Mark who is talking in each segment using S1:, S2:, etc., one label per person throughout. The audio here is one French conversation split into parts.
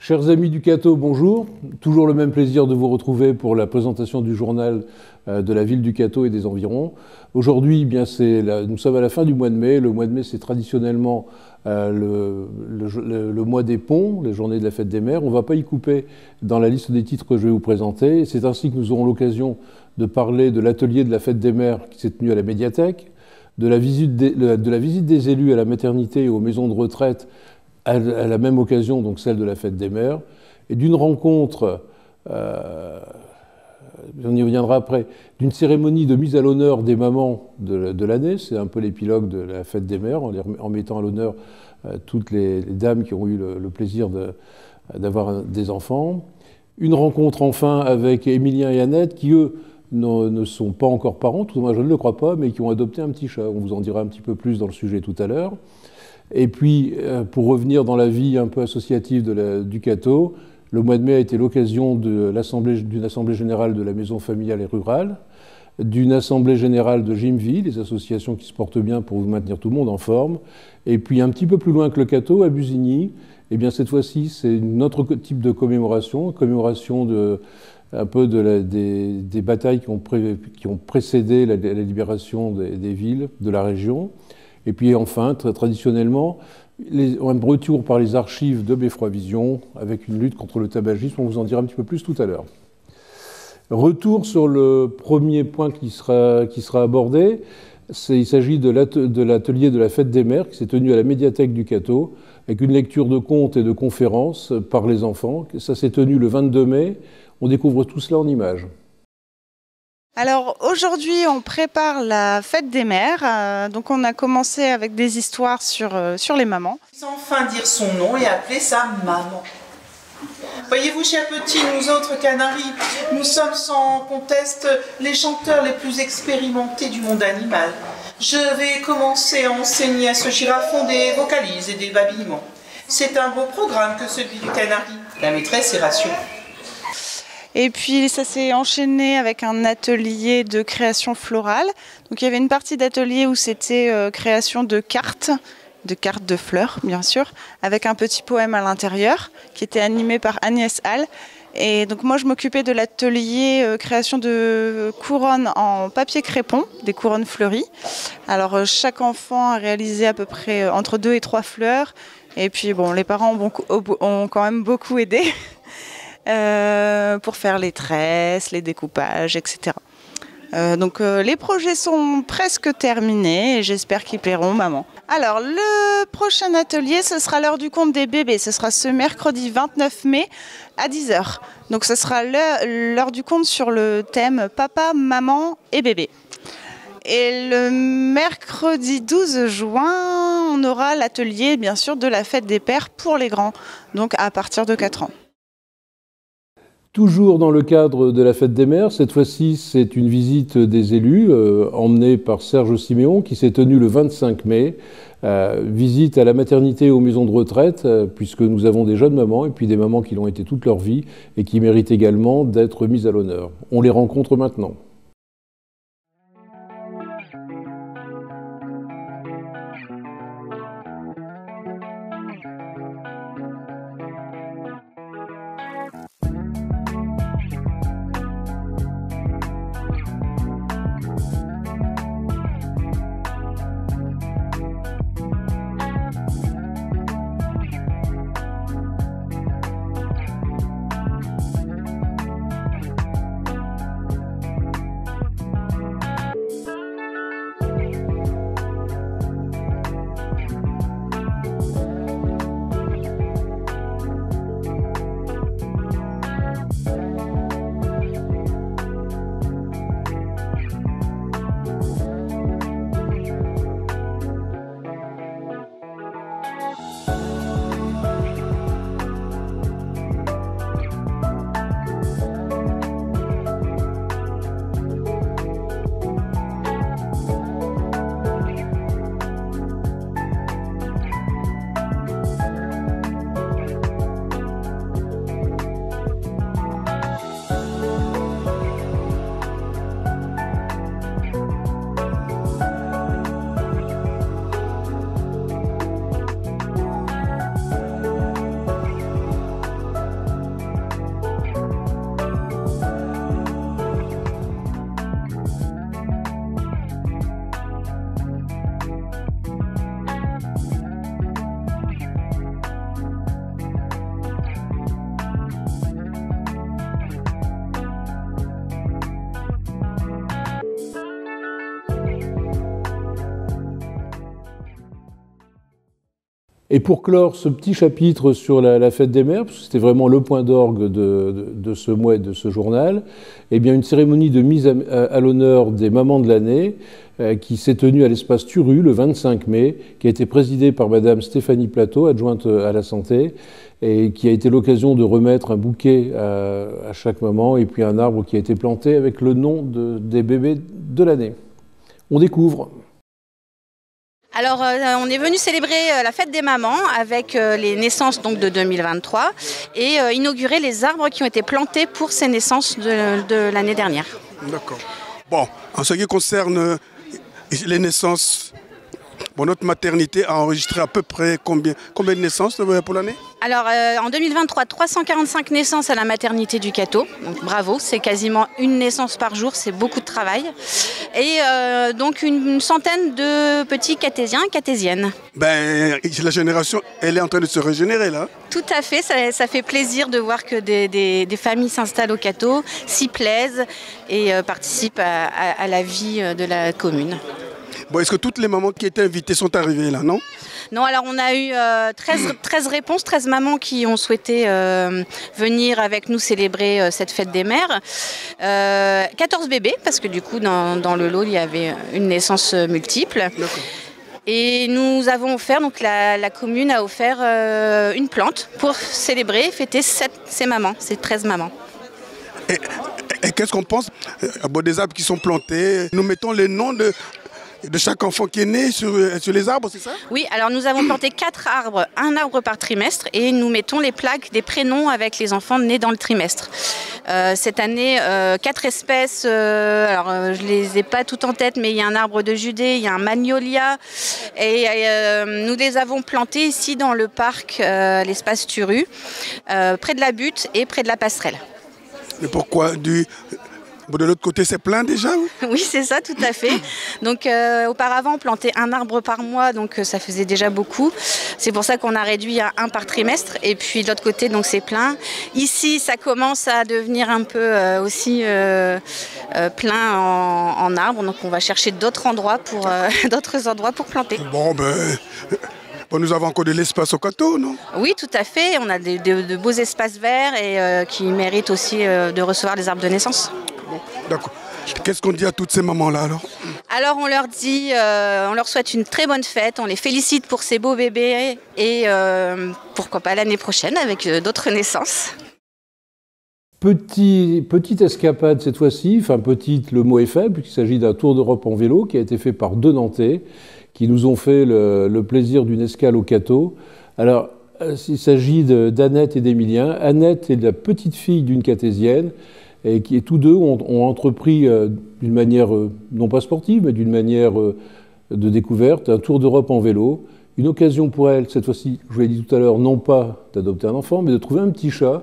S1: Chers amis du Cateau, bonjour. Toujours le même plaisir de vous retrouver pour la présentation du journal de la ville du Cateau et des environs. Aujourd'hui, nous sommes à la fin du mois de mai. Le mois de mai, c'est traditionnellement le mois des ponts, les journées de la fête des mères. On ne va pas y couper dans la liste des titres que je vais vous présenter. C'est ainsi que nous aurons l'occasion de parler de l'atelier de la fête des mères qui s'est tenu à la médiathèque, de la visite des élus à la maternité et aux maisons de retraite à la même occasion, donc celle de la fête des mères, et d'une rencontre, on y reviendra après, d'une cérémonie de mise à l'honneur des mamans de l'année. C'est un peu l'épilogue de la fête des mères, en mettant à l'honneur toutes les dames qui ont eu le plaisir d'avoir des enfants. Une rencontre enfin avec Émilien et Annette, qui eux ne sont pas encore parents, tout au moins je ne le crois pas, mais qui ont adopté un petit chat. On vous en dira un petit peu plus dans le sujet tout à l'heure. Et puis, pour revenir dans la vie un peu associative du Cateau, le mois de mai a été l'occasion d'une assemblée générale de la maison familiale et rurale, d'une assemblée générale de Gymvie, les associations qui se portent bien pour maintenir tout le monde en forme, et puis un petit peu plus loin que le Cateau, à Busigny, eh bien cette fois-ci c'est un autre type de commémoration un peu des batailles qui ont précédé la libération des villes, de la région. Et puis enfin, très traditionnellement, un retour par les archives de Beffroi Vision avec une lutte contre le tabagisme. On vous en dira un petit peu plus tout à l'heure. Retour sur le premier point qui sera abordé. Il s'agit de l'atelier de la fête des mères qui s'est tenu à la médiathèque du Cateau avec une lecture de contes et de conférences par les enfants. Ça s'est tenu le 22 mai. On découvre tout cela en images.
S2: Alors aujourd'hui, on prépare la fête des mères. Donc on a commencé avec des histoires sur les mamans.
S3: Sans enfin dire son nom et appeler sa maman. Voyez-vous, chers petits, nous autres Canaris, nous sommes sans conteste les chanteurs les plus expérimentés du monde animal. Je vais commencer à enseigner à ce girafon des vocalises et des babillements. C'est un beau programme que celui du Canari. La maîtresse est rassurée.
S2: Et puis ça s'est enchaîné avec un atelier de création florale. Donc il y avait une partie d'atelier où c'était création de cartes de fleurs bien sûr, avec un petit poème à l'intérieur qui était animé par Agnès Hall. Et donc moi je m'occupais de l'atelier création de couronnes en papier crépon, des couronnes fleuries. Alors chaque enfant a réalisé à peu près entre 2 et 3 fleurs. Et puis bon, les parents ont quand même beaucoup aidé. Pour faire les tresses, les découpages, etc. Donc les projets sont presque terminés et j'espère qu'ils plairont maman. Alors le prochain atelier, ce sera l'heure du conte des bébés. Ce sera ce mercredi 29 mai à 10h. Donc ce sera l'heure du conte sur le thème papa, maman et bébé. Et le mercredi 12 juin, on aura l'atelier bien sûr de la fête des pères pour les grands, donc à partir de 4 ans.
S1: Toujours dans le cadre de la fête des mères, cette fois-ci c'est une visite des élus emmenée par Serge Siméon qui s'est tenue le 25 mai. Visite à la maternité et aux maisons de retraite puisque nous avons des jeunes mamans et puis des mamans qui l'ont été toute leur vie et qui méritent également d'être mises à l'honneur. On les rencontre maintenant. Et pour clore ce petit chapitre sur la fête des mères, parce que c'était vraiment le point d'orgue de ce mois et de ce journal, eh bien une cérémonie de mise à l'honneur des mamans de l'année qui s'est tenue à l'espace Turu le 25 mai, qui a été présidée par Madame Stéphanie Plateau, adjointe à la santé, et qui a été l'occasion de remettre un bouquet à chaque maman, et puis un arbre qui a été planté avec le nom des bébés de l'année. On découvre.
S4: Alors, on est venu célébrer la fête des mamans avec les naissances donc, de 2023 et inaugurer les arbres qui ont été plantés pour ces naissances de l'année dernière.
S5: D'accord. Bon, en ce qui concerne les naissances, bon, notre maternité a enregistré à peu près combien de naissances pour l'année?
S4: Alors, en 2023, 345 naissances à la maternité du Cateau. Donc, bravo, c'est quasiment une naissance par jour, c'est beaucoup de travail. Et donc, une centaine de petits catésiens et catésiennes.
S5: Ben, la génération, elle est en train de se régénérer, là.
S4: Tout à fait, ça fait plaisir de voir que des familles s'installent au Cateau, s'y plaisent et participent à la vie de la commune.
S5: Bon, est-ce que toutes les mamans qui étaient invitées sont arrivées là, non?
S4: Non, alors on a eu 13 réponses, 13 mamans qui ont souhaité venir avec nous célébrer cette fête des mères. 14 bébés, parce que du coup dans le lot il y avait une naissance multiple. Et nous avons offert, donc la commune a offert une plante pour célébrer, fêter ces mamans, ces 13 mamans.
S5: Et qu'est-ce qu'on pense des arbres qui sont plantés? Nous mettons les noms de chaque enfant qui est né sur les arbres, c'est ça? Oui, alors nous avons planté 4 arbres, un arbre par trimestre, et nous mettons les plaques des prénoms avec les enfants nés dans le trimestre. Cette année, 4 espèces, alors je ne les ai pas toutes en tête, mais il y a un arbre de Judée, il y a un magnolia, et nous les avons plantés ici dans le parc, l'espace Turu, près de la butte et près de la passerelle. Mais pourquoi de l'autre côté, c'est plein déjà? Oui, c'est ça, tout à fait. Donc, auparavant, on plantait un arbre par mois, donc ça faisait déjà beaucoup. C'est pour ça qu'on a réduit à 1 par trimestre. Et puis, de l'autre côté, donc c'est plein. Ici, ça commence à devenir un peu aussi plein en arbres. Donc, on va chercher d'autres endroits pour planter. Bon, nous avons encore de l'espace au Cateau, non? Oui, tout à fait. On a de beaux espaces verts et qui méritent aussi de recevoir des arbres de naissance. Bon, d'accord. Qu'est-ce qu'on dit à toutes ces mamans-là alors? Alors on leur dit, on leur souhaite une très bonne fête, on les félicite pour ces beaux bébés et pourquoi pas l'année prochaine avec d'autres naissances.
S1: Petite escapade cette fois-ci, enfin petite, le mot est faible, puisqu'il s'agit d'un tour d'Europe en vélo qui a été fait par 2 Nantais qui nous ont fait le plaisir d'une escale au Cateau. Alors, il s'agit d'Annette et d'Emilien. Annette est la petite fille d'une catésienne et qui tous deux ont entrepris d'une manière non pas sportive, mais d'une manière de découverte, un tour d'Europe en vélo. Une occasion pour elle, cette fois-ci, je vous l'ai dit tout à l'heure, non pas d'adopter un enfant, mais de trouver un petit chat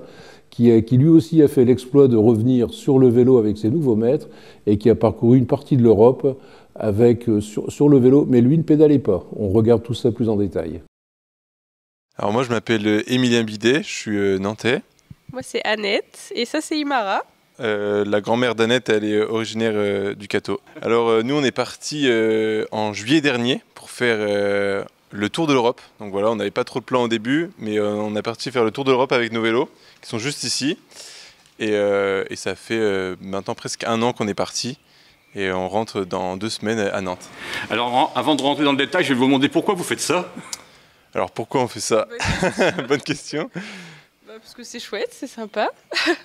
S1: qui lui aussi a fait l'exploit de revenir sur le vélo avec ses nouveaux maîtres et qui a parcouru une partie de l'Europe sur le vélo, mais lui ne pédalait pas. On regarde tout ça plus en détail.
S6: Alors moi je m'appelle Emilien Bidet, je suis nantais.
S7: Moi c'est Annette et ça c'est Imara.
S6: La grand-mère d'Annette, elle est originaire du Cateau. Alors nous on est partis en juillet dernier pour faire le tour de l'Europe. Donc voilà, on n'avait pas trop de plans au début, mais on est parti faire le tour de l'Europe avec nos vélos qui sont juste ici. Et ça fait maintenant presque 1 an qu'on est parti. Et on rentre dans 2 semaines à Nantes. Alors, avant de rentrer dans le détail, je vais vous demander pourquoi vous faites ça. Alors, pourquoi on fait ça? Bonne question.
S7: Parce que c'est chouette, c'est sympa.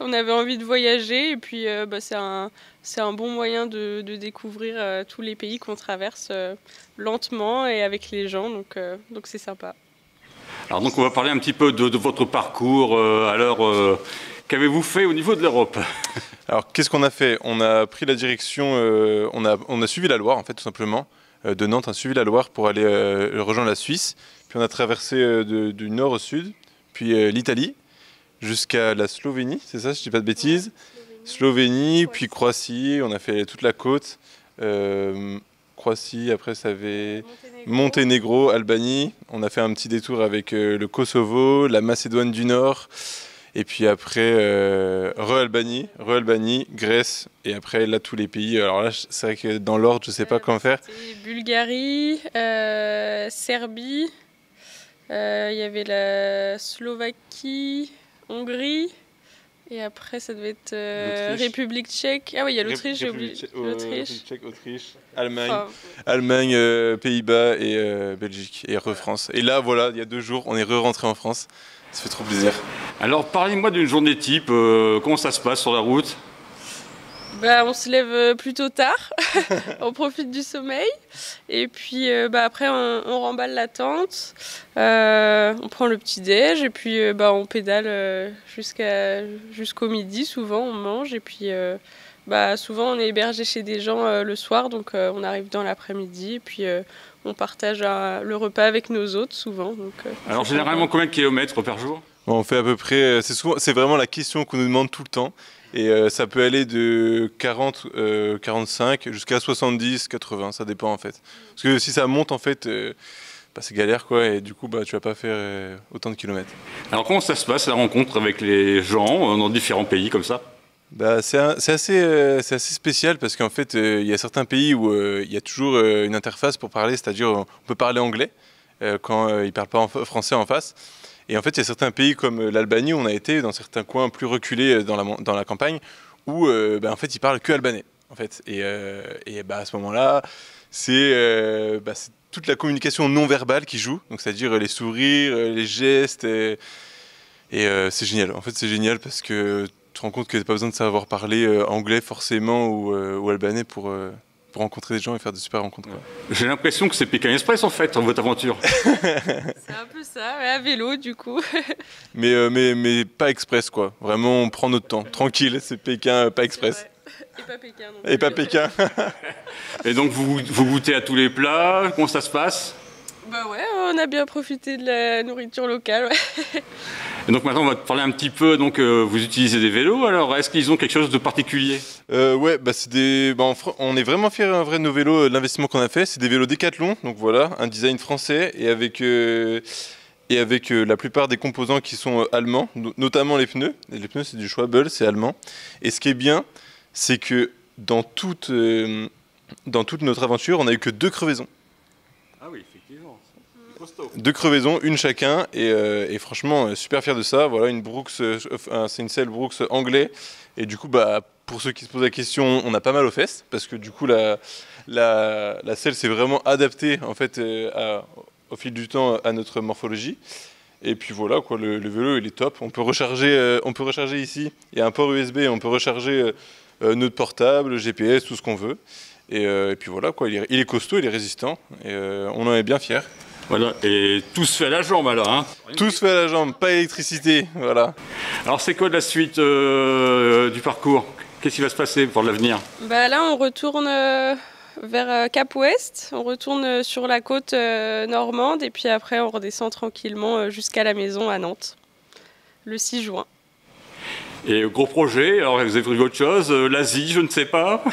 S7: On avait envie de voyager et puis c'est un bon moyen de découvrir tous les pays qu'on traverse lentement et avec les gens, donc c'est sympa.
S8: Alors, donc, on va parler un petit peu de votre parcours. Qu'avez-vous fait au niveau de l'Europe?
S6: Alors, qu'est-ce qu'on a fait? On a pris la direction, on a suivi la Loire, en fait, tout simplement. De Nantes, on a suivi la Loire pour aller rejoindre la Suisse. Puis on a traversé du nord au sud, puis l'Italie, jusqu'à la Slovénie, c'est ça, si je ne dis pas de bêtises. Slovénie, puis Croatie, on a fait toute la côte. Croatie, après ça avait Monténégro, Albanie. On a fait un petit détour avec le Kosovo, la Macédoine du Nord. Et puis après, Re-Albanie, Grèce, et après là tous les pays. Alors là, c'est vrai que dans l'ordre, je ne sais pas comment faire.
S7: Bulgarie, Serbie, Il y avait la Slovaquie, Hongrie. Et après, ça devait être République tchèque. Ah oui, il y a l'Autriche, j'ai oublié.
S6: Autriche, Allemagne, Pays-Bas et Belgique. Et France. Et là, voilà, il y a 2 jours, on est rentré en France. Ça fait trop plaisir.
S8: Alors, parlez-moi d'une journée type. Comment ça se passe sur la route?
S7: On se lève plutôt tard, on profite du sommeil et puis après on remballe la tente, on prend le petit déj et puis on pédale jusqu'au midi, souvent on mange et puis souvent on est hébergé chez des gens le soir, donc on arrive dans l'après-midi et puis on partage le repas avec nos hôtes souvent. Donc,
S8: alors généralement combien de kilomètres par jour?
S6: On fait à peu près, c'est vraiment la question qu'on nous demande tout le temps. Et ça peut aller de 40, 45 jusqu'à 70, 80, ça dépend en fait. Parce que si ça monte en fait, c'est galère quoi, et du coup tu vas pas faire autant de kilomètres.
S8: Alors comment ça se passe la rencontre avec les gens dans différents pays comme ça?
S6: C'est assez spécial parce qu'en fait il y a certains pays où il y a toujours une interface pour parler, c'est-à-dire on peut parler anglais quand ils parlent pas français en face. Et en fait, il y a certains pays comme l'Albanie où on a été dans certains coins plus reculés dans la campagne où en fait, ils parlent que albanais. En fait. Et à ce moment-là, c'est toute la communication non verbale qui joue, donc c'est-à-dire les sourires, les gestes. Et c'est génial. En fait, c'est génial parce que tu te rends compte que tu n'as pas besoin de savoir parler anglais forcément ou albanais pour rencontrer des gens et faire de super rencontres. Quoi.
S8: J'ai l'impression que c'est Pékin Express en fait, votre aventure.
S7: C'est un peu ça, à vélo du coup.
S6: mais pas express quoi. Vraiment, on prend notre temps. Tranquille, c'est Pékin, pas express.
S7: Et pas Pékin non
S6: plus. Et pas Pékin.
S8: Et donc vous goûtez à tous les plats, comment ça se passe?
S7: On a bien profité de la nourriture locale. Ouais.
S8: Et donc maintenant on va te parler un petit peu, donc vous utilisez des vélos, alors est-ce qu'ils ont quelque chose de particulier?
S6: On est vraiment fiers en vrai de nos vélos, de l'investissement qu'on a fait. C'est des vélos Décathlon, donc voilà, un design français et avec la plupart des composants qui sont allemands, notamment les pneus. Et les pneus c'est du Schwalbe, c'est allemand. Et ce qui est bien, c'est que dans toute notre aventure, on n'a eu que 2 crevaisons.
S8: Ah oui, effectivement.
S6: 2 crevaisons, une chacun, et franchement, super fier de ça. Voilà, une Brooks, c'est une selle Brooks anglais, et du coup, pour ceux qui se posent la question, on a pas mal aux fesses, parce que du coup, la selle s'est vraiment adaptée, en fait, au fil du temps, à notre morphologie. Et puis voilà, quoi, le vélo, il est top. On peut recharger ici, il y a un port USB, on peut recharger notre portable, GPS, tout ce qu'on veut. Et puis voilà, quoi, il est costaud, il est résistant, et on en est bien fiers.
S8: Voilà, et tout se fait à la jambe alors, hein?
S6: Tout se fait à la jambe, pas électricité, voilà.
S8: Alors c'est quoi la suite du parcours? Qu'est-ce qui va se passer pour l'avenir?
S7: Là, on retourne vers Cap Ouest, on retourne sur la côte normande, et puis après on redescend tranquillement jusqu'à la maison à Nantes, le 6 juin.
S8: Et gros projet, alors vous avez prévu autre chose? L'Asie, je ne sais pas.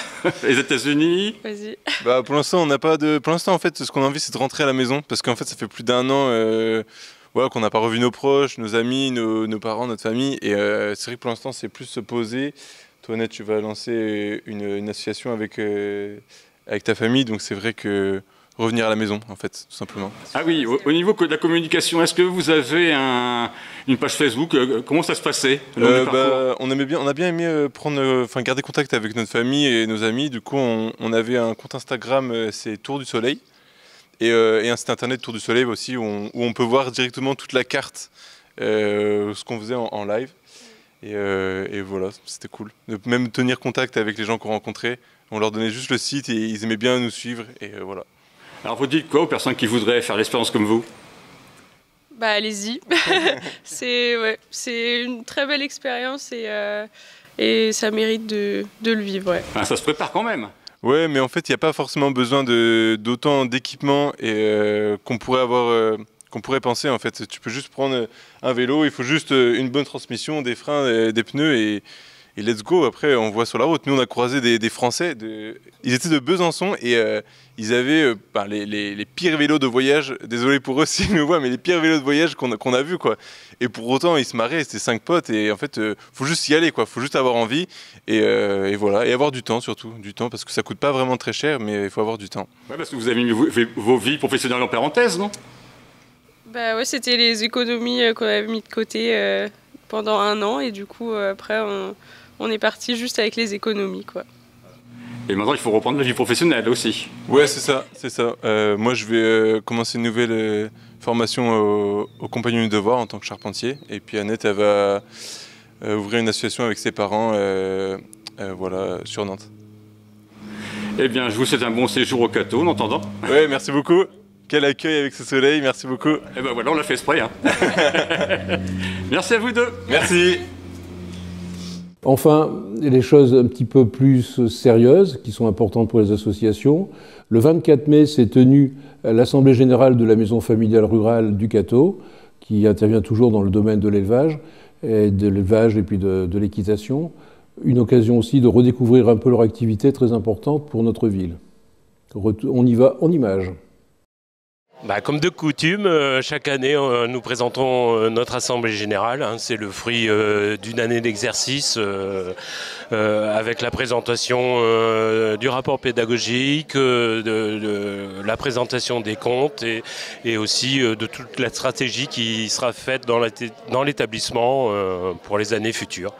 S8: Les États-Unis?
S7: Vas-y.
S6: Pour l'instant, on n'a pas de. Pour l'instant, en fait, ce qu'on a envie, c'est de rentrer à la maison, parce qu'en fait, ça fait plus d'1 an qu'on n'a pas revu nos proches, nos amis, nos parents, notre famille. Et c'est vrai que pour l'instant, c'est plus se poser. Toi, Annette, tu vas lancer une association avec ta famille, donc c'est vrai que revenir à la maison, en fait, tout simplement.
S8: Ah oui, au niveau de la communication, est-ce que vous avez une page Facebook? Comment ça se passait?
S6: On a bien aimé garder contact avec notre famille et nos amis. Du coup, on avait un compte Instagram, c'est Tour du Soleil, et un site internet Tour du Soleil aussi, où on peut voir directement toute la carte, ce qu'on faisait en live. Et voilà, c'était cool. De même tenir contact avec les gens qu'on rencontrait. On leur donnait juste le site et ils aimaient bien nous suivre, et voilà.
S8: Alors vous dites quoi aux personnes qui voudraient faire l'expérience comme vous?
S7: Allez-y. C'est une très belle expérience et ça mérite de le vivre. Ouais.
S8: Ça se prépare quand même.
S6: Ouais, mais en fait, il n'y a pas forcément besoin d'autant d'équipement qu'on pourrait penser. En fait, tu peux juste prendre un vélo, il faut juste une bonne transmission, des freins, des pneus et let's go. Après, on voit sur la route. Nous, on a croisé des Français. Ils étaient de Besançon et ils avaient les pires vélos de voyage. Désolé pour eux s'ils nous voient, mais les pires vélos de voyage qu'on a vus, quoi. Et pour autant, ils se marraient. C'était 5 potes. Et en fait, faut juste y aller, quoi. Faut juste avoir envie. Et voilà. Et avoir du temps, surtout. Du temps, parce que ça coûte pas vraiment très cher, mais il faut avoir du temps.
S8: Ouais, parce que vous avez mis vos vies professionnelles en parenthèse, non?
S7: Bah ouais, c'était les économies qu'on avait mis de côté pendant 1 an et du coup après on est parti juste avec les économies quoi.
S8: Et maintenant il faut reprendre la vie professionnelle aussi.
S6: Ouais, c'est ça, c'est ça. Moi je vais commencer une nouvelle formation au Compagnons du Devoir en tant que charpentier. Et puis Annette, elle va ouvrir une association avec ses parents voilà, sur Nantes.
S8: Eh bien, je vous souhaite un bon séjour au Cateau, en entendant.
S6: Ouais, merci beaucoup. Quel accueil avec ce soleil, merci beaucoup.
S8: Eh ben voilà, on l'a fait exprès. Hein. Merci à vous deux.
S6: Merci.
S1: Enfin, les choses un petit peu plus sérieuses, qui sont importantes pour les associations. Le 24 mai s'est tenue l'Assemblée générale de la Maison familiale rurale du Cateau, qui intervient toujours dans le domaine de l'élevage et puis de l'équitation. Une occasion aussi de redécouvrir un peu leur activité très importante pour notre ville. On y va en images.
S9: Comme de coutume, chaque année, nous présentons notre Assemblée générale. C'est le fruit d'une année d'exercice avec la présentation du rapport pédagogique, de la présentation des comptes et aussi de toute la stratégie qui sera faite dans l'établissement pour les années futures.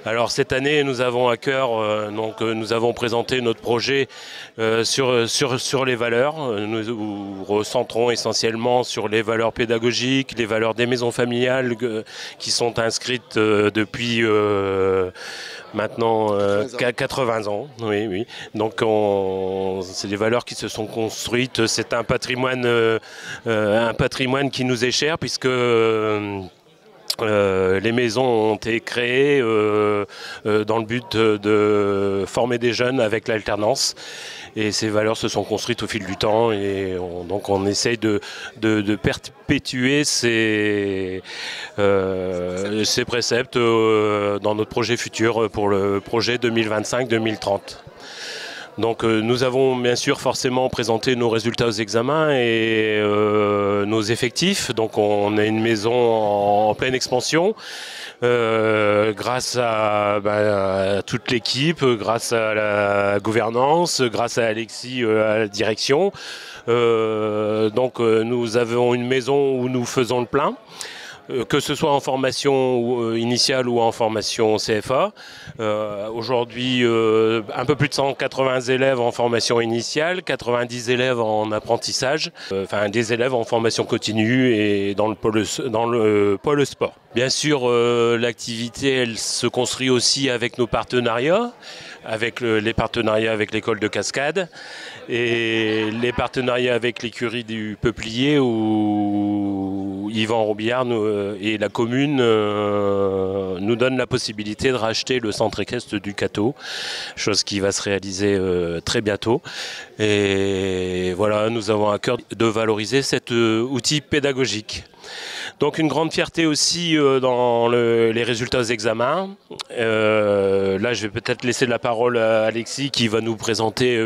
S9: Alors cette année, nous avons à cœur, nous avons présenté notre projet sur les valeurs. Nous recentrons essentiellement sur les valeurs pédagogiques, les valeurs des maisons familiales qui sont inscrites depuis maintenant 80 ans. Oui, oui. Donc c'est des valeurs qui se sont construites. C'est un patrimoine qui nous est cher puisque les maisons ont été créées dans le but de former des jeunes avec l'alternance. Et ces valeurs se sont construites au fil du temps et donc on essaye de perpétuer ces préceptes dans notre projet futur pour le projet 2025-2030. Donc nous avons bien sûr forcément présenté nos résultats aux examens et nos effectifs. Donc on a une maison en pleine expansion grâce à toute l'équipe, grâce à la gouvernance, grâce à Alexis à la direction. Donc nous avons une maison où nous faisons le plein. Que ce soit en formation initiale ou en formation CFA. Aujourd'hui, un peu plus de 180 élèves en formation initiale, 90 élèves en apprentissage, des élèves en formation continue et dans le pôle sport. Bien sûr, l'activité, elle se construit aussi avec nos partenariats, avec les partenariats avec l'école de Cascade et les partenariats avec l'écurie du Peuplier où Yvan Robillard et la commune nous donnent la possibilité de racheter le centre équestre du Cateau, chose qui va se réaliser très bientôt. Et voilà, nous avons à cœur de valoriser cet outil pédagogique. Donc une grande fierté aussi dans les résultats aux examens. Là, je vais peut-être laisser la parole à Alexis qui va nous présenter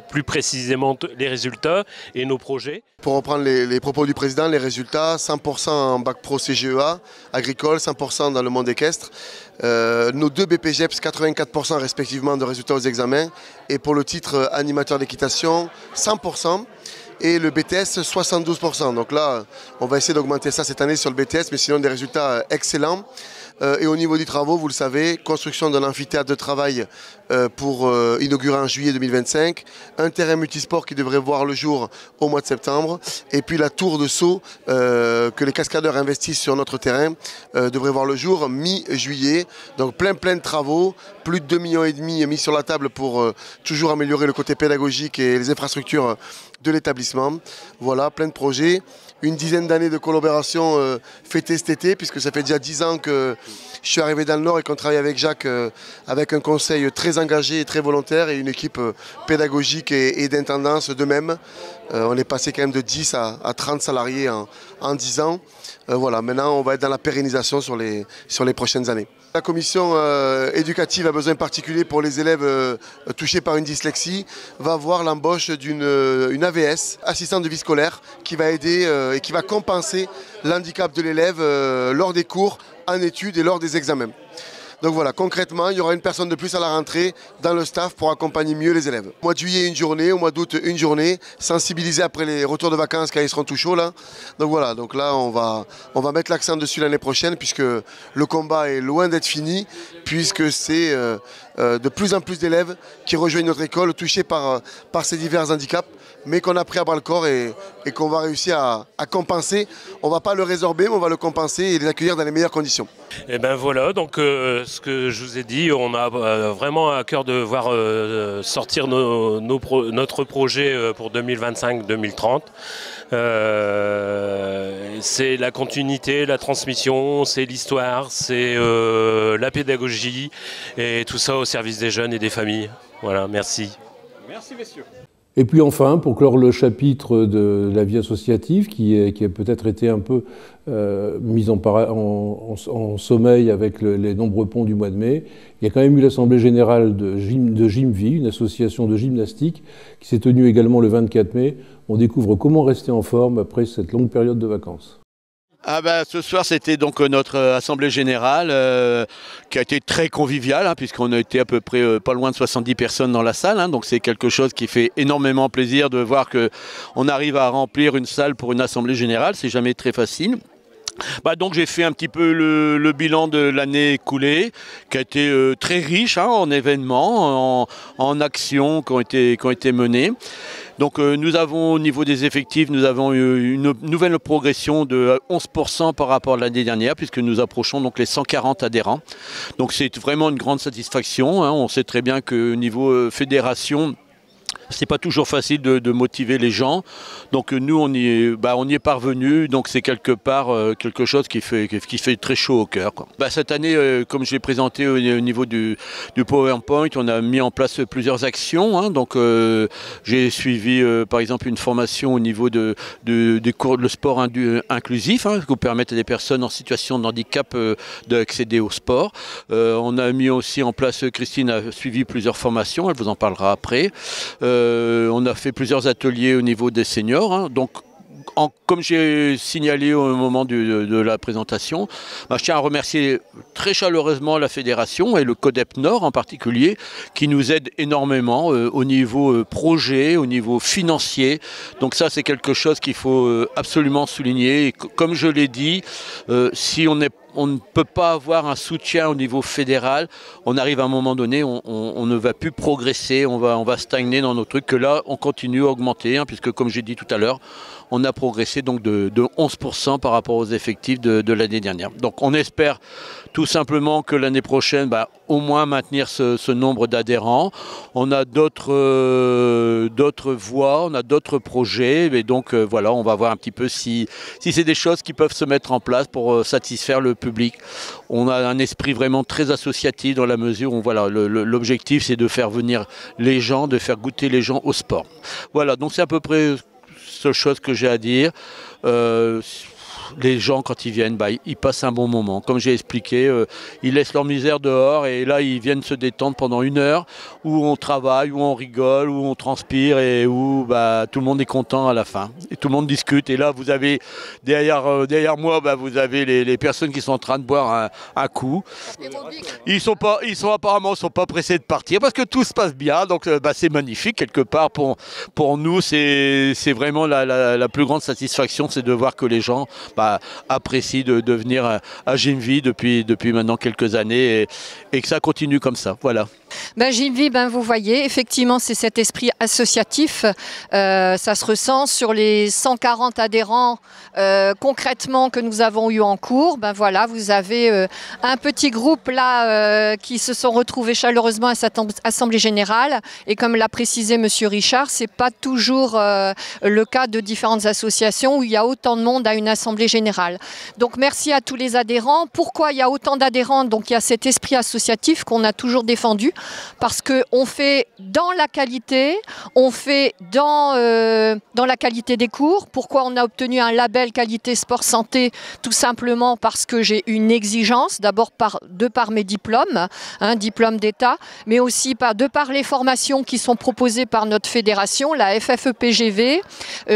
S9: plus précisément les résultats et nos projets.
S10: Pour reprendre les propos du président, les résultats, 100% en bac pro CGEA, agricole, 100% dans le monde équestre. Nos deux BPGEPS, 84% respectivement de résultats aux examens. Et pour le titre animateur d'équitation, 100%. Et le BTS 72%. Donc là, on va essayer d'augmenter ça cette année sur le BTS, mais sinon des résultats excellents. Et au niveau des travaux, vous le savez, construction d'un amphithéâtre de travail pour inaugurer en juillet 2025, un terrain multisport qui devrait voir le jour au mois de septembre, et puis la tour de saut que les cascadeurs investissent sur notre terrain devrait voir le jour mi-juillet. Donc plein de travaux, plus de 2,5 millions mis sur la table pour toujours améliorer le côté pédagogique et les infrastructures de l'établissement. Voilà, plein de projets. Une dizaine d'années de collaboration fêtée cet été, puisque ça fait déjà 10 ans que je suis arrivé dans le Nord et qu'on travaille avec Jacques, avec un conseil très engagé et très volontaire et une équipe pédagogique et d'intendance de même. On est passé quand même de 10 à 30 salariés en 10 ans. Voilà, maintenant on va être dans la pérennisation sur les prochaines années. La commission éducative à besoins particuliers pour les élèves touchés par une dyslexie va voir l'embauche d'une AVS, assistante de vie scolaire, qui va aider et qui va compenser l'handicap de l'élève lors des cours, en études et lors des examens. Donc voilà, concrètement, il y aura une personne de plus à la rentrée dans le staff pour accompagner mieux les élèves. Au mois de juillet, une journée, au mois d'août, une journée, sensibiliser après les retours de vacances quand ils seront tout chauds là. Donc voilà, donc là on va mettre l'accent dessus l'année prochaine puisque le combat est loin d'être fini, puisque c'est de plus en plus d'élèves qui rejoignent notre école touchés par ces divers handicaps, mais qu'on a pris à bras le corps et qu'on va réussir à compenser. On ne va pas le résorber, mais on va le compenser et les accueillir dans les meilleures conditions.
S9: Et ben voilà, donc ce que je vous ai dit, on a vraiment à cœur de voir sortir notre projet pour 2025-2030. C'est la continuité, la transmission, c'est l'histoire, c'est la pédagogie et tout ça au service des jeunes et des familles. Voilà, merci.
S8: Merci messieurs.
S1: Et puis enfin, pour clore le chapitre de la vie associative, qui a peut-être été un peu mise en sommeil avec les nombreux ponts du mois de mai, il y a quand même eu l'Assemblée Générale de Gymvie, une association de gymnastique, qui s'est tenue également le 24 mai. On découvre comment rester en forme après cette longue période de vacances.
S11: Ce soir, c'était donc notre assemblée générale qui a été très conviviale, puisqu'on a été à peu près pas loin de 70 personnes dans la salle. Donc c'est quelque chose qui fait énormément plaisir de voir qu'on arrive à remplir une salle pour une assemblée générale. C'est jamais très facile. Donc j'ai fait un petit peu le bilan de l'année écoulée, qui a été très riche en événements, en actions qui ont été menées. Donc nous avons au niveau des effectifs, nous avons eu une nouvelle progression de 11% par rapport à l'année dernière, puisque nous approchons donc les 140 adhérents. Donc c'est vraiment une grande satisfaction. On sait très bien qu'au niveau fédération, c'est pas toujours facile de motiver les gens. Donc nous, on y est parvenu. Donc c'est quelque part quelque chose qui fait très chaud au cœur, quoi. Cette année, comme je l'ai présenté au niveau du PowerPoint, on a mis en place plusieurs actions. Donc j'ai suivi par exemple une formation au niveau des cours de sport inclusif, qui vous permettent à des personnes en situation de handicap d'accéder au sport. On a mis aussi en place, Christine a suivi plusieurs formations, elle vous en parlera après. On a fait plusieurs ateliers au niveau des seniors. Donc, comme j'ai signalé au moment de la présentation, je tiens à remercier très chaleureusement la fédération et le CODEP Nord en particulier, qui nous aide énormément au niveau projet, au niveau financier. Donc ça, c'est quelque chose qu'il faut absolument souligner. Et comme je l'ai dit, si on ne peut pas avoir un soutien au niveau fédéral, on arrive à un moment donné, on ne va plus progresser, on va stagner dans nos trucs, que là, on continue à augmenter, puisque comme j'ai dit tout à l'heure, on a progressé donc de 11% par rapport aux effectifs de l'année dernière. Donc on espère tout simplement que l'année prochaine, au moins maintenir ce nombre d'adhérents. On a d'autres voies, on a d'autres projets, et donc voilà, on va voir un petit peu si c'est des choses qui peuvent se mettre en place pour satisfaire le public. On a un esprit vraiment très associatif dans la mesure où l'objectif c'est de faire venir les gens, de faire goûter les gens au sport. Voilà, donc c'est à peu près la seule chose que j'ai à dire. Les gens, quand ils viennent, ils passent un bon moment. Comme j'ai expliqué, ils laissent leur misère dehors et là, ils viennent se détendre pendant 1 heure où on travaille, où on rigole, où on transpire et où tout le monde est content à la fin. Et tout le monde discute. Et là, vous avez derrière moi, vous avez les personnes qui sont en train de boire un coup. Apparemment pas pressés de partir parce que tout se passe bien. Donc, c'est magnifique quelque part. Pour nous, c'est vraiment la plus grande satisfaction, c'est de voir que les gens apprécie de venir à Gymvie depuis maintenant quelques années et que ça continue comme ça. Voilà.
S12: Gymvie, vous voyez, effectivement, c'est cet esprit associatif. Ça se ressent sur les 140 adhérents concrètement que nous avons eu en cours. Voilà, vous avez un petit groupe là qui se sont retrouvés chaleureusement à cette assemblée générale. Et comme l'a précisé Monsieur Richard, c'est pas toujours le cas de différentes associations où il y a autant de monde à une assemblée générale. Donc merci à tous les adhérents. Pourquoi il y a autant d'adhérents? Donc il y a cet esprit associatif qu'on a toujours défendu, parce qu'on fait dans la qualité, on fait dans la qualité des cours. Pourquoi on a obtenu un label qualité sport santé? Tout simplement parce que j'ai une exigence, d'abord de par mes diplômes, diplôme d'État, mais aussi de par les formations qui sont proposées par notre fédération, la FFEPGV.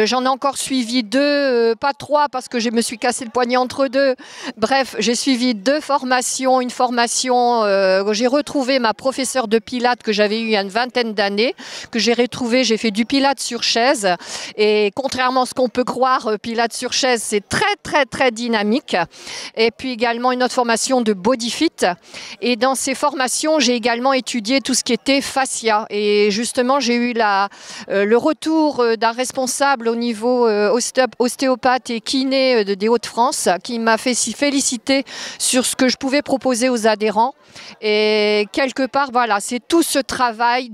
S12: J'en ai encore suivi 2, pas 3, parce que je me me suis cassé le poignet entre deux. Bref, j'ai suivi 2 formations. Une formation où j'ai retrouvé ma professeure de pilates que j'avais eue il y a une vingtaine d'années, que j'ai retrouvée. J'ai fait du pilates sur chaise. Et contrairement à ce qu'on peut croire, pilates sur chaise, c'est très, très, très dynamique. Et puis également une autre formation de body fit. Et dans ces formations, j'ai également étudié tout ce qui était fascia. Et justement, j'ai eu le retour d'un responsable au niveau ostéopathe et kiné des Hauts-de-France qui m'a fait féliciter sur ce que je pouvais proposer aux adhérents. Et quelque part, voilà, c'est tout ce travail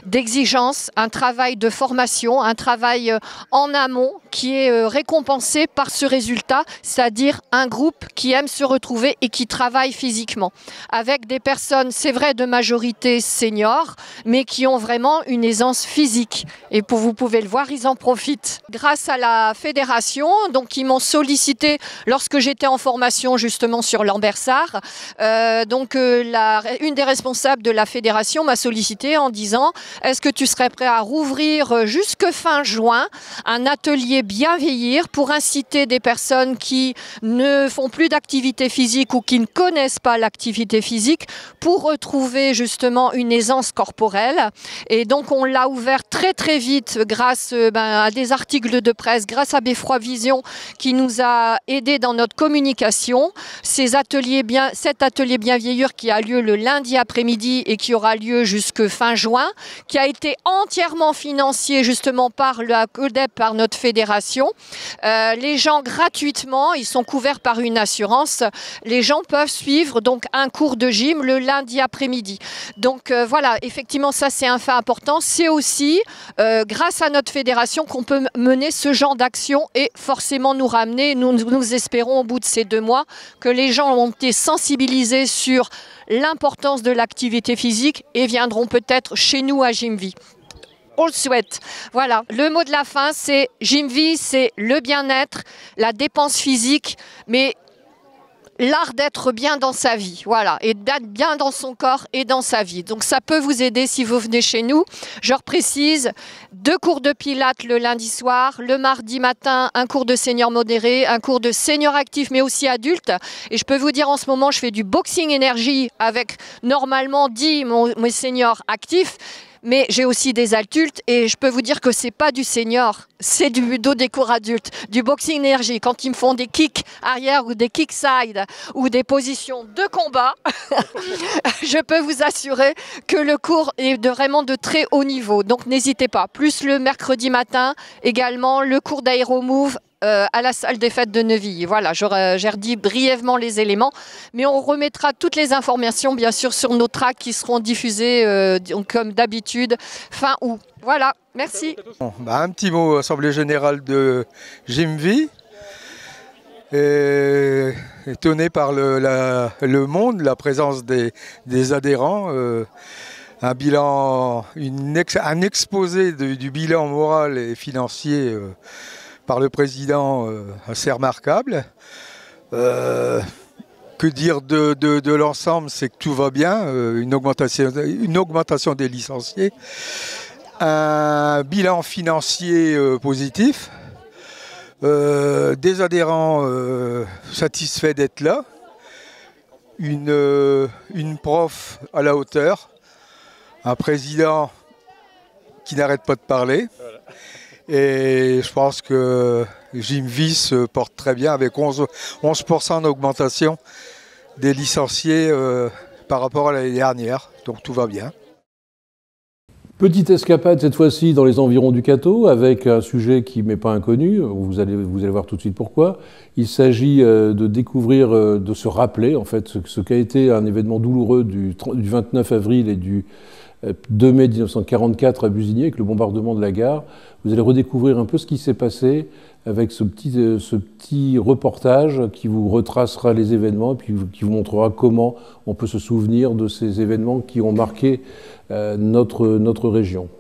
S12: d'exigence, un travail de formation, un travail en amont qui est récompensé par ce résultat, c'est-à-dire un groupe qui aime se retrouver et qui travaille physiquement. Avec des personnes, c'est vrai, de majorité senior, mais qui ont vraiment une aisance physique. Et vous pouvez le voir, ils en profitent. Grâce à la fédération, donc ils m'ont sollicité lorsque j'étais en formation justement sur Lambersart. Une des responsables de la fédération m'a sollicité en disant « Est-ce que tu serais prêt à rouvrir jusque fin juin un atelier bien vieillir pour inciter des personnes qui ne font plus d'activité physique ou qui ne connaissent pas l'activité physique pour retrouver justement une aisance corporelle ». Et donc on l'a ouvert très très vite grâce à des articles de presse, grâce à Beffroi Vision qui nous a aidés dans notre communication. Cet atelier bien vieillir qui a lieu le lundi après-midi et qui aura lieu jusque fin juin, qui a été entièrement financé justement par la CODEP, par notre fédération. Les gens gratuitement, ils sont couverts par une assurance. Les gens peuvent suivre donc un cours de gym le lundi après-midi. Donc voilà, effectivement ça c'est un fait important. C'est aussi grâce à notre fédération qu'on peut mener ce genre d'action et forcément nous ramener, nous espérons au bout de ces 2 mois que les gens ont été sensibilisés sur l'importance de l'activité physique et viendront peut-être chez nous à Gymvie. On le souhaite. Voilà, le mot de la fin, c'est Gymvie, c'est le bien-être, la dépense physique, mais l'art d'être bien dans sa vie, voilà, et d'être bien dans son corps et dans sa vie. Donc ça peut vous aider si vous venez chez nous. Je reprécise, 2 cours de pilates le lundi soir, le mardi matin, un cours de senior modéré, un cours de senior actif, mais aussi adulte. Et je peux vous dire, en ce moment, je fais du boxing énergie avec normalement 10 mes seniors actifs. Mais j'ai aussi des adultes et je peux vous dire que c'est pas du senior, c'est du dos des cours adultes, du boxing énergie. Quand ils me font des kicks arrière ou des kicks side ou des positions de combat, je peux vous assurer que le cours est vraiment de très haut niveau. Donc n'hésitez pas. Plus le mercredi matin, également le cours d'Aéromove à la salle des fêtes de Neuvilly. Voilà, j'ai redit brièvement les éléments, mais on remettra toutes les informations, bien sûr, sur nos tracts qui seront diffusés, comme d'habitude, fin août. Voilà, merci.
S13: Un petit mot, Assemblée Générale de Gymvie. Étonné par le monde, la présence des adhérents. Un bilan, un exposé du bilan moral et financier par le président assez remarquable. Que dire de l'ensemble, c'est que tout va bien, une augmentation des licenciés, un bilan financier positif, des adhérents satisfaits d'être là, une prof à la hauteur, un président qui n'arrête pas de parler. Et je pense que Gymvie se porte très bien avec 11% d'augmentation des licenciés par rapport à l'année dernière. Donc tout va bien.
S1: Petite escapade cette fois-ci dans les environs du Cateau avec un sujet qui m'est pas inconnu. Vous allez voir tout de suite pourquoi. Il s'agit de découvrir, de se rappeler en fait ce qu'a été un événement douloureux du 29 avril et du 2 mai 1944 à Busigny, avec le bombardement de la gare. Vous allez redécouvrir un peu ce qui s'est passé avec ce petit reportage qui vous retracera les événements et puis qui vous montrera comment on peut se souvenir de ces événements qui ont marqué notre région.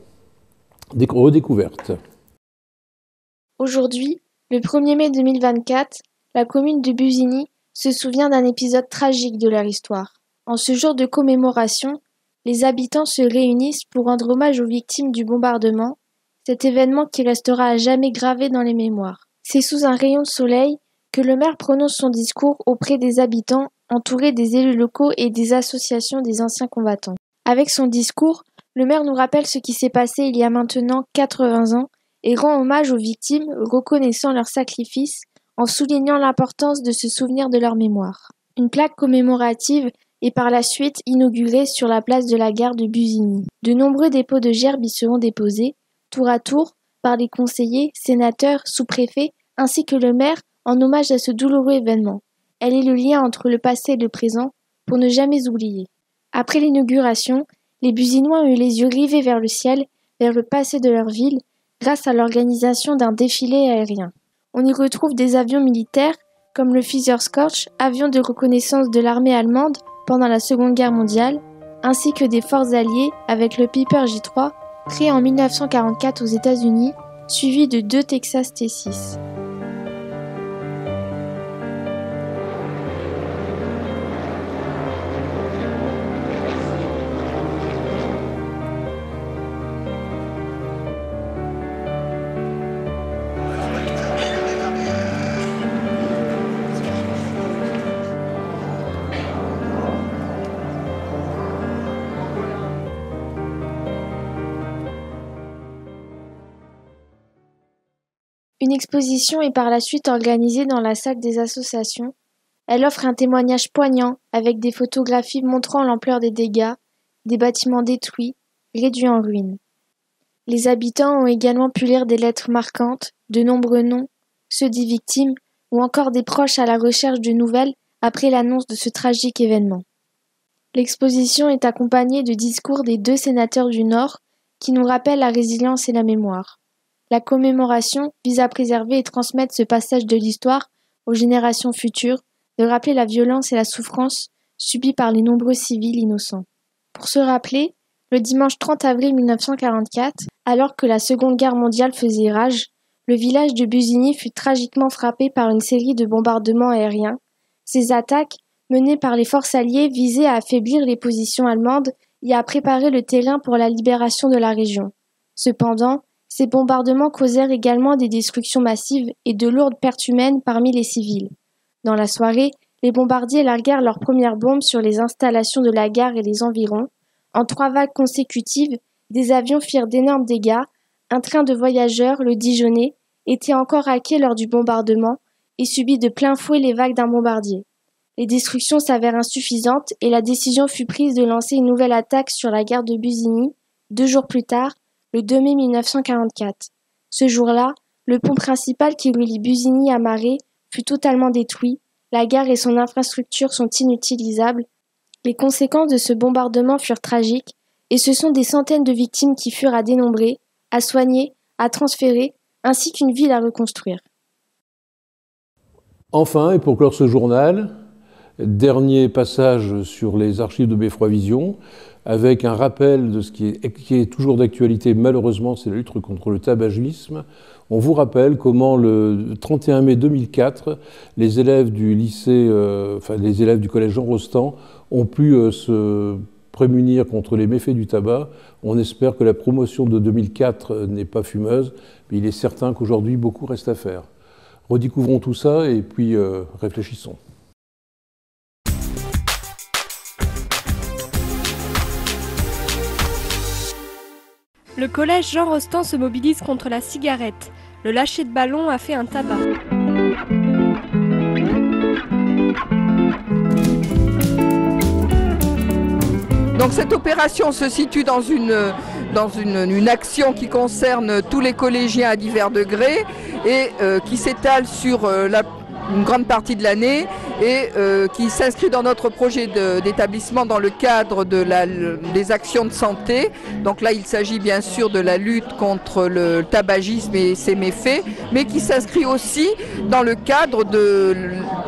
S1: Redécouverte.
S14: Aujourd'hui, le 1er mai 2024, la commune de Busigny se souvient d'un épisode tragique de leur histoire. En ce jour de commémoration, les habitants se réunissent pour rendre hommage aux victimes du bombardement, cet événement qui restera à jamais gravé dans les mémoires. C'est sous un rayon de soleil que le maire prononce son discours auprès des habitants, entouré des élus locaux et des associations des anciens combattants. Avec son discours, le maire nous rappelle ce qui s'est passé il y a maintenant 80 ans et rend hommage aux victimes, reconnaissant leur sacrifice en soulignant l'importance de se souvenir de leur mémoire. Une plaque commémorative est par la suite inaugurée sur la place de la gare de Busigny. De nombreux dépôts de gerbes y seront déposés, tour à tour, par les conseillers, sénateurs, sous-préfets, ainsi que le maire, en hommage à ce douloureux événement. Elle est le lien entre le passé et le présent, pour ne jamais oublier. Après l'inauguration, les Businois ont eu les yeux rivés vers le ciel, vers le passé de leur ville, grâce à l'organisation d'un défilé aérien. On y retrouve des avions militaires, comme le Führerskorch, avion de reconnaissance de l'armée allemande pendant la Seconde Guerre mondiale, ainsi que des forces alliées avec le Piper J3, créé en 1944 aux États-Unis, suivi de 2 Texas T6. Une exposition est par la suite organisée dans la salle des associations. Elle offre un témoignage poignant avec des photographies montrant l'ampleur des dégâts, des bâtiments détruits, réduits en ruines. Les habitants ont également pu lire des lettres marquantes, de nombreux noms, ceux des victimes ou encore des proches à la recherche de nouvelles après l'annonce de ce tragique événement. L'exposition est accompagnée de discours des 2 sénateurs du Nord qui nous rappellent la résilience et la mémoire. La commémoration vise à préserver et transmettre ce passage de l'histoire aux générations futures, de rappeler la violence et la souffrance subies par les nombreux civils innocents. Pour se rappeler, le dimanche 30 avril 1944, alors que la Seconde Guerre mondiale faisait rage, le village de Busigny fut tragiquement frappé par une série de bombardements aériens. Ces attaques, menées par les forces alliées, visaient à affaiblir les positions allemandes et à préparer le terrain pour la libération de la région. Cependant, ces bombardements causèrent également des destructions massives et de lourdes pertes humaines parmi les civils. Dans la soirée, les bombardiers larguèrent leurs premières bombes sur les installations de la gare et les environs. En 3 vagues consécutives, des avions firent d'énormes dégâts. Un train de voyageurs, le Dijonais, était encore hacké lors du bombardement et subit de plein fouet les vagues d'un bombardier. Les destructions s'avèrent insuffisantes et la décision fut prise de lancer une nouvelle attaque sur la gare de Busigny, 2 jours plus tard, le 2 mai 1944. Ce jour-là, le pont principal qui relie Busigny à Marais fut totalement détruit, la gare et son infrastructure sont inutilisables. Les conséquences de ce bombardement furent tragiques et ce sont des centaines de victimes qui furent à dénombrer, à soigner, à transférer, ainsi qu'une ville à reconstruire.
S1: Enfin, et pour clore ce journal, dernier passage sur les archives de Beffroi Vision, avec un rappel de ce qui est toujours d'actualité, malheureusement, c'est la lutte contre le tabagisme. On vous rappelle comment le 31 mai 2004, les élèves du lycée, les élèves du collège Jean Rostand ont pu se prémunir contre les méfaits du tabac. On espère que la promotion de 2004 n'est pas fumeuse, mais il est certain qu'aujourd'hui, beaucoup reste à faire. Redécouvrons tout ça et puis réfléchissons.
S15: Le collège Jean Rostand se mobilise contre la cigarette. Le lâcher de ballon a fait un tabac.
S16: Donc cette opération se situe dans une action qui concerne tous les collégiens à divers degrés et qui s'étale sur une grande partie de l'année et qui s'inscrit dans notre projet d'établissement dans le cadre des actions de santé. Donc là, il s'agit bien sûr de la lutte contre le tabagisme et ses méfaits, mais qui s'inscrit aussi dans le cadre de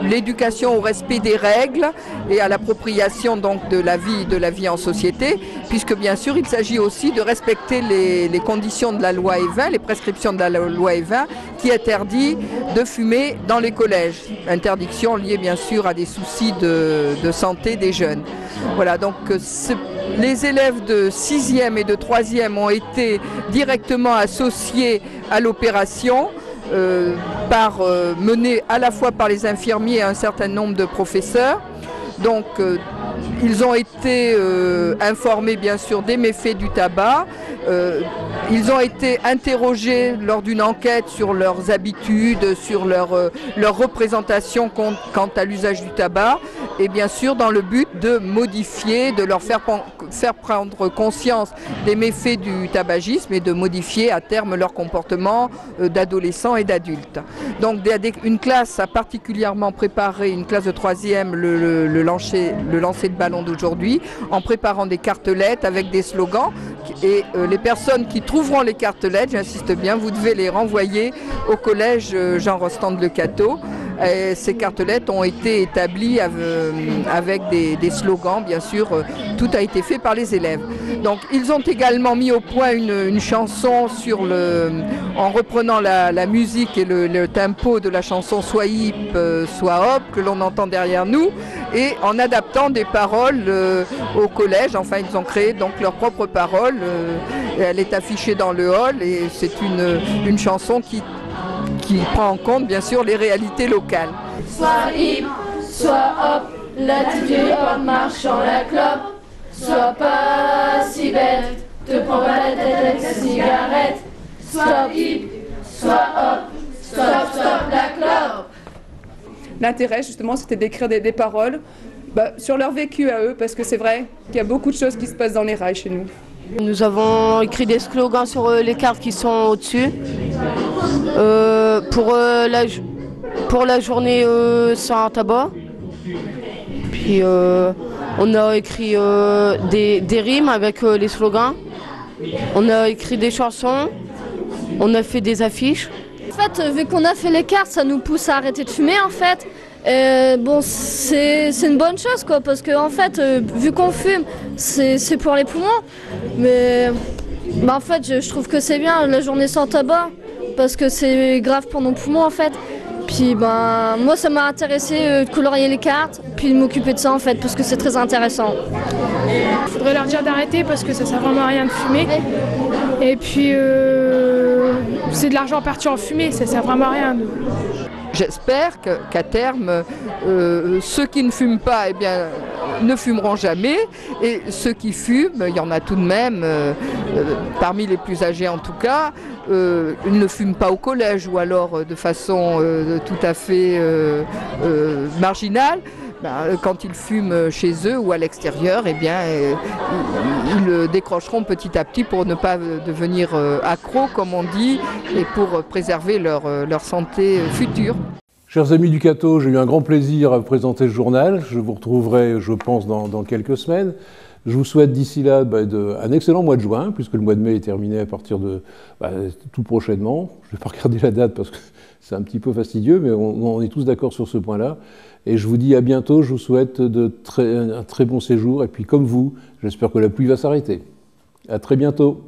S16: l'éducation au respect des règles et à l'appropriation donc de la vie en société, puisque bien sûr, il s'agit aussi de respecter les conditions de la loi E20, les prescriptions de la loi E20, qui interdit de fumer dans les collèges. Interdiction liée bien sûr à des soucis de santé des jeunes. Voilà, donc les élèves de 6e et de 3e ont été directement associés à l'opération. menée à la fois par les infirmiers et un certain nombre de professeurs. Donc ils ont été informés bien sûr des méfaits du tabac. Ils ont été interrogés lors d'une enquête sur leurs habitudes, sur leur représentation quant à l'usage du tabac, et bien sûr dans le but de modifier, de leur faire prendre conscience des méfaits du tabagisme et de modifier à terme leur comportement d'adolescents et d'adultes. Donc une classe a particulièrement préparé, une classe de 3e, le lancer de ballon d'aujourd'hui, en préparant des cartelettes avec des slogans. Et les personnes qui trouveront les cartelettes, j'insiste bien, vous devez les renvoyer au collège Jean Rostand de Le Cateau. Et ces cartelettes ont été établies avec des slogans, bien sûr, tout a été fait par les élèves. Donc ils ont également mis au point une chanson en reprenant la musique et le tempo de la chanson Soit hip, soit hop, que l'on entend derrière nous, et en adaptant des paroles au collège. Enfin, ils ont créé donc leurs propres paroles. Elle est affichée dans le hall et c'est une chanson qui prend en compte bien sûr les réalités locales.
S17: Sois hip, sois hop, l'attitude en marchant la clope. Sois pas si bête, te prends pas la tête avec ta cigarette. Sois hip, sois hop, stop la clope.
S18: L'intérêt justement c'était d'écrire des paroles sur leur vécu à eux, parce que c'est vrai qu'il y a beaucoup de choses qui se passent dans les rails chez nous.
S19: Nous avons écrit des slogans sur les cartes qui sont au-dessus. Pour la journée sans tabac. Puis on a écrit des rimes avec les slogans. On a écrit des chansons. On a fait des affiches.
S20: En fait, vu qu'on a fait les cartes, ça nous pousse à arrêter de fumer en fait. Bon, c'est une bonne chose quoi, parce que en fait, vu qu'on fume, c'est pour les poumons. Mais en fait, je trouve que c'est bien la journée sans tabac, parce que c'est grave pour nos poumons en fait. Puis moi, ça m'a intéressé de colorier les cartes, puis de m'occuper de ça en fait, parce que c'est très intéressant.
S21: Il faudrait leur dire d'arrêter parce que ça sert vraiment à rien de fumer. Et puis c'est de l'argent parti en fumée, ça sert vraiment à rien.
S16: J'espère qu'à terme, ceux qui ne fument pas ne fumeront jamais, et ceux qui fument, il y en a tout de même, parmi les plus âgés en tout cas, ils ne fument pas au collège ou alors de façon tout à fait marginale. Quand ils fument chez eux ou à l'extérieur, ils décrocheront petit à petit pour ne pas devenir accros, comme on dit, et pour préserver leur santé future.
S1: Chers amis du Cateau, j'ai eu un grand plaisir à vous présenter ce journal. Je vous retrouverai, je pense, dans quelques semaines. Je vous souhaite d'ici là un excellent mois de juin, puisque le mois de mai est terminé à partir de tout prochainement. Je ne vais pas regarder la date parce que c'est un petit peu fastidieux, mais on est tous d'accord sur ce point-là. Et je vous dis à bientôt, je vous souhaite un très bon séjour. Et puis comme vous, j'espère que la pluie va s'arrêter. À très bientôt.